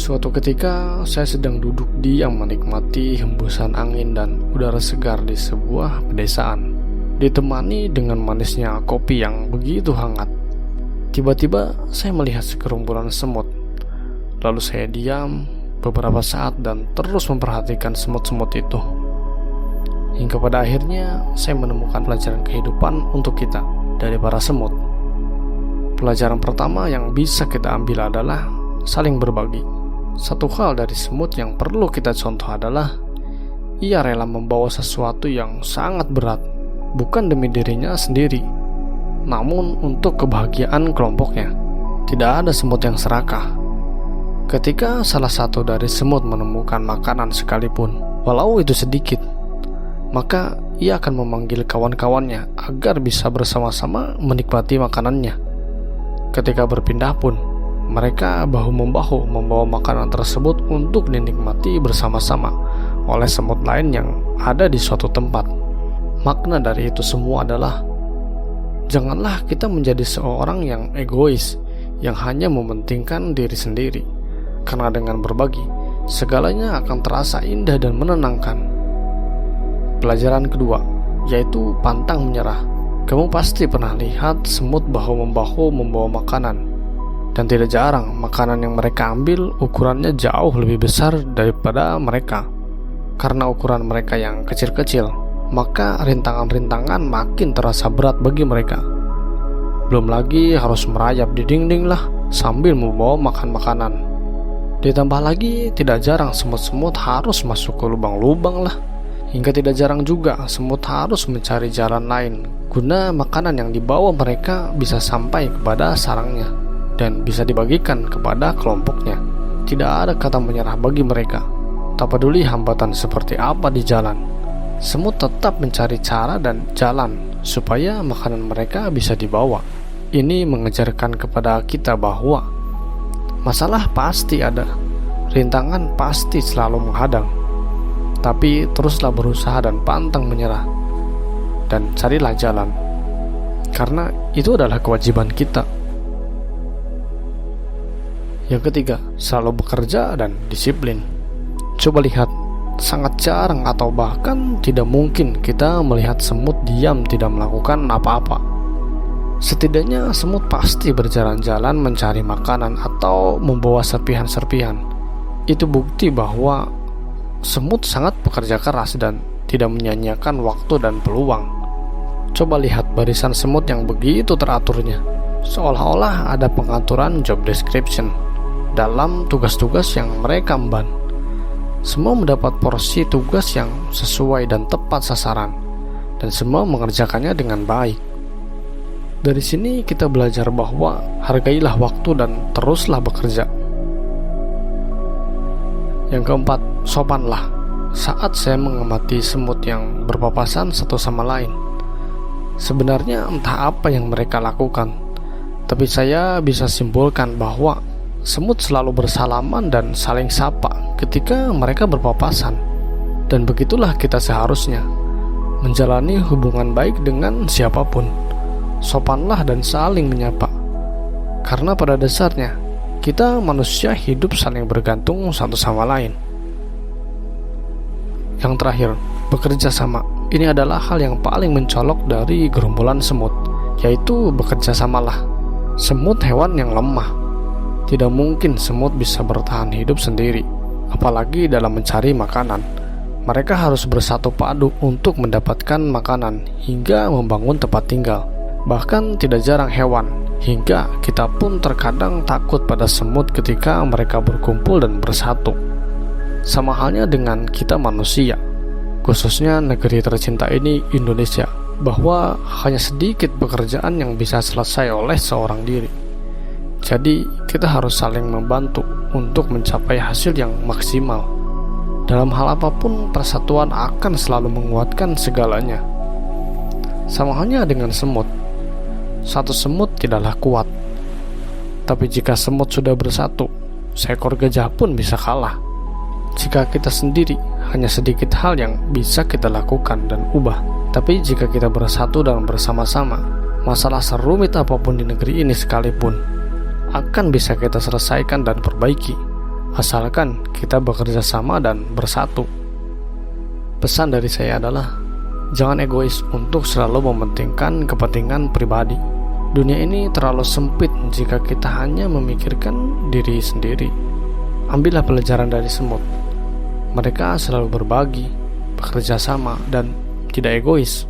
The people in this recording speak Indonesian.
Suatu ketika saya sedang duduk diam menikmati hembusan angin dan udara segar di sebuah pedesaan, ditemani dengan manisnya kopi yang begitu hangat. Tiba-tiba saya melihat segerombolan semut. Lalu saya diam beberapa saat dan terus memperhatikan semut-semut itu. Hingga pada akhirnya saya menemukan pelajaran kehidupan untuk kita dari para semut. Pelajaran pertama yang bisa kita ambil adalah saling berbagi. Satu hal dari semut yang perlu kita contoh adalah ia rela membawa sesuatu yang sangat berat, bukan demi dirinya sendiri, namun untuk kebahagiaan kelompoknya. Tidak ada semut yang serakah. Ketika salah satu dari semut menemukan makanan sekalipun, walau itu sedikit, maka ia akan memanggil kawan-kawannya agar bisa bersama-sama menikmati makanannya. Ketika berpindah pun, mereka bahu-membahu membawa makanan tersebut untuk dinikmati bersama-sama oleh semut lain yang ada di suatu tempat. Makna dari itu semua adalah, janganlah kita menjadi seorang yang egois, yang hanya mementingkan diri sendiri. Karena dengan berbagi, segalanya akan terasa indah dan menenangkan. Pelajaran kedua, yaitu pantang menyerah. Kamu pasti pernah lihat semut bahu-membahu membawa makanan. Dan tidak jarang makanan yang mereka ambil ukurannya jauh lebih besar daripada mereka. Karena ukuran mereka yang kecil-kecil, maka rintangan-rintangan makin terasa berat bagi mereka. Belum lagi harus merayap di dinding lah sambil membawa makan makanan. Ditambah lagi tidak jarang semut-semut harus masuk ke lubang-lubang lah. Hingga tidak jarang juga semut harus mencari jalan lain guna makanan yang dibawa mereka bisa sampai kepada sarangnya dan bisa dibagikan kepada kelompoknya. Tidak ada kata menyerah bagi mereka. Tak peduli hambatan seperti apa di jalan, semut tetap mencari cara dan jalan supaya makanan mereka bisa dibawa. Ini mengajarkan kepada kita bahwa masalah pasti ada, rintangan pasti selalu menghadang. Tapi teruslah berusaha dan pantang menyerah, dan carilah jalan, karena itu adalah kewajiban kita. Yang ketiga, selalu bekerja dan disiplin. Coba lihat, sangat jarang atau bahkan tidak mungkin kita melihat semut diam tidak melakukan apa-apa. Setidaknya semut pasti berjalan-jalan mencari makanan atau membawa serpihan-serpihan. Itu bukti bahwa semut sangat bekerja keras dan tidak menyia-nyiakan waktu dan peluang. Coba lihat barisan semut yang begitu teraturnya, seolah-olah ada pengaturan job description dalam tugas-tugas yang mereka emban. Semua mendapat porsi tugas yang sesuai dan tepat sasaran, dan semua mengerjakannya dengan baik. Dari sini kita belajar bahwa hargailah waktu dan teruslah bekerja. Yang keempat, sopanlah. Saat saya mengamati semut yang berpapasan satu sama lain, sebenarnya entah apa yang mereka lakukan, tapi saya bisa simpulkan bahwa semut selalu bersalaman dan saling sapa ketika mereka berpapasan. Dan begitulah kita seharusnya menjalani hubungan baik dengan siapapun. Sopanlah dan saling menyapa. Karena pada dasarnya kita manusia hidup saling bergantung satu sama lain. Yang terakhir, bekerja sama. Ini adalah hal yang paling mencolok dari gerombolan semut, yaitu bekerja samalah. Semut hewan yang lemah. Tidak mungkin semut bisa bertahan hidup sendiri, apalagi dalam mencari makanan. Mereka harus bersatu padu untuk mendapatkan makanan hingga membangun tempat tinggal. Bahkan tidak jarang hewan, hingga kita pun terkadang takut pada semut ketika mereka berkumpul dan bersatu. Sama halnya dengan kita manusia, khususnya negeri tercinta ini, Indonesia, bahwa hanya sedikit pekerjaan yang bisa selesai oleh seorang diri. Jadi kita harus saling membantu untuk mencapai hasil yang maksimal. Dalam hal apapun, persatuan akan selalu menguatkan segalanya. Sama halnya dengan semut. Satu semut tidaklah kuat, tapi jika semut sudah bersatu, seekor gajah pun bisa kalah. Jika kita sendiri, hanya sedikit hal yang bisa kita lakukan dan ubah. Tapi jika kita bersatu dan bersama-sama, masalah serumit apapun di negeri ini sekalipun akan bisa kita selesaikan dan perbaiki. asalkan kita bekerja sama dan bersatu. Pesan dari saya adalah, jangan egois untuk selalu mementingkan kepentingan pribadi. Dunia ini terlalu sempit jika kita hanya memikirkan diri sendiri. Ambillah pelajaran dari semut. Mereka selalu berbagi, bekerja sama, dan tidak egois.